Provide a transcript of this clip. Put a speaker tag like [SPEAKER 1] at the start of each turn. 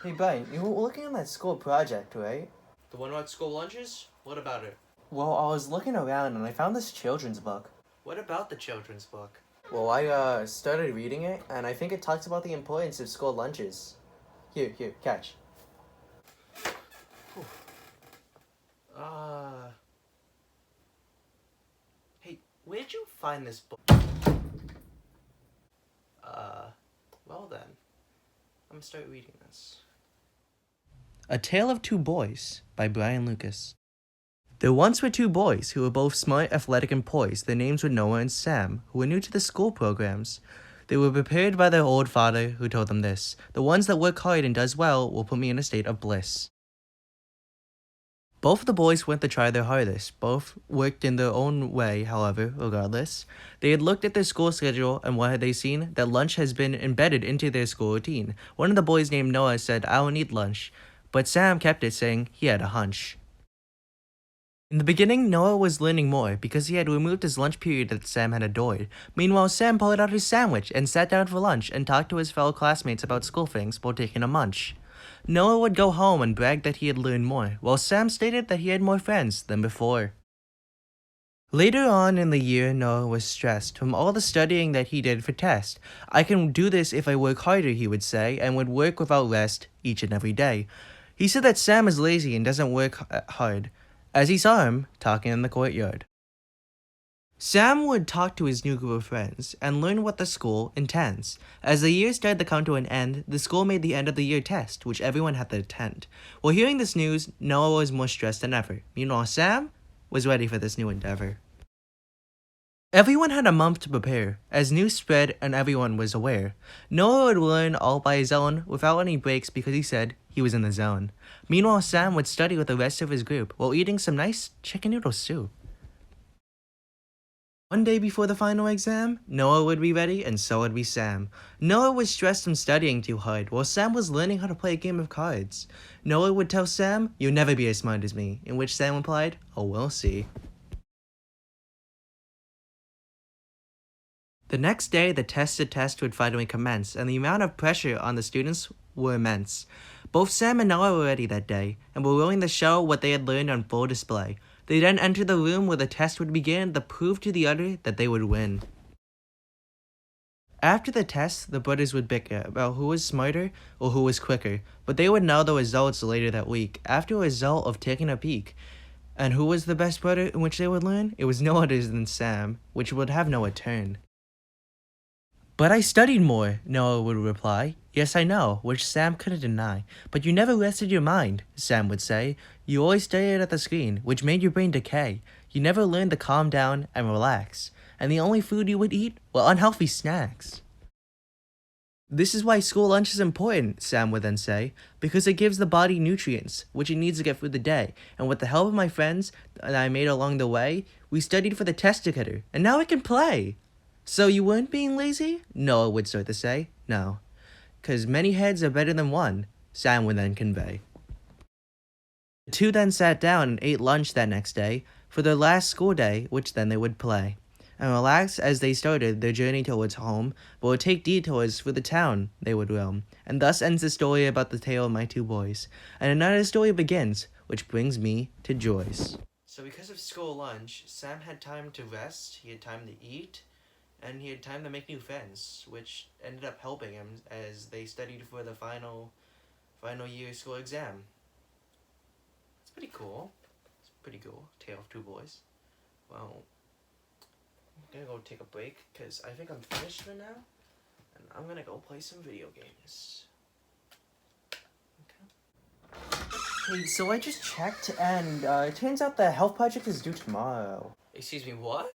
[SPEAKER 1] Hey, Brian, you were looking on that school project, right?
[SPEAKER 2] The one about school lunches? What about it?
[SPEAKER 1] Well, I was looking around and I found this children's book.
[SPEAKER 2] What about the children's book?
[SPEAKER 1] Well, I started reading it and I think it talks about the importance of school lunches. Here, catch.
[SPEAKER 2] Uh. Hey, where'd you find this book? Well then. I'm gonna start reading this. A Tale of Two Boys by Brian Lucas. There once were two boys who were both smart, athletic, and poised. Their names were Noah and Sam, who were new to the school programs. They were prepared by their old father, who told them this: "The ones that work hard and does well will put me in a state of bliss." Both of the boys went to try their hardest. Both worked in their own way, however, regardless. They had looked at their school schedule, and what had they seen? That lunch has been embedded into their school routine. One of the boys named Noah said, "I don't need lunch." But Sam kept it, saying he had a hunch. In the beginning, Noah was learning more because he had removed his lunch period that Sam had adored. Meanwhile, Sam pulled out his sandwich and sat down for lunch and talked to his fellow classmates about school things while taking a munch. Noah would go home and brag that he had learned more, while Sam stated that he had more friends than before. Later on in the year, Noah was stressed from all the studying that he did for tests. "I can do this if I work harder," he would say, and would work without rest each and every day. He said that Sam is lazy and doesn't work hard, as he saw him talking in the courtyard. Sam would talk to his new group of friends and learn what the school intends. As the year started to come to an end, the school made the end of the year test, which everyone had to attend. While hearing this news, Noah was more stressed than ever. Meanwhile, Sam was ready for this new endeavor. Everyone had a month to prepare. As news spread and everyone was aware, Noah would learn all by his own without any breaks because he said he was in the zone. Meanwhile, Sam would study with the rest of his group while eating some nice chicken noodle soup. One day before the final exam, Noah would be ready and so would be Sam. Noah was stressed from studying too hard, while Sam was learning how to play a game of cards. Noah would tell Sam, "You'll never be as smart as me," in which Sam replied, "Oh, we'll see." The next day, the test would finally commence, and the amount of pressure on the students were immense. Both Sam and Noah were ready that day, and were willing to show what they had learned on full display. They then entered the room where the test would begin to prove to the other that they would win. After the test, the brothers would bicker about who was smarter or who was quicker, but they would know the results later that week, after a result of taking a peek. And who was the best brother in which they would learn? It was no other than Sam, which would have no return. "But I studied more," Noah would reply. "Yes, I know," which Sam couldn't deny. "But you never rested your mind," Sam would say. "You always stared at the screen, which made your brain decay. You never learned to calm down and relax. And the only food you would eat were unhealthy snacks." "This is why school lunch is important," Sam would then say, "because it gives the body nutrients, which it needs to get through the day. And with the help of my friends that I made along the way, we studied for the test together, and now I can play." "So you weren't being lazy?" Noah would start to say. "No, 'cause many heads are better than one," Sam would then convey. The two then sat down and ate lunch that next day for their last school day, which then they would play, and relax as they started their journey towards home, but would take detours for the town they would roam. And thus ends the story about the tale of my two boys. And another story begins, which brings me to Joyce. So because of school lunch, Sam had time to rest, he had time to eat, and he had time to make new friends, which ended up helping him as they studied for the final year school exam. It's pretty cool. It's pretty cool. Tale of Two Boys. Well, I'm gonna go take a break because I think I'm finished for now, and I'm gonna go play some video games. Okay. Hey, so I just checked, and it turns out the health project is due tomorrow. Excuse me, what?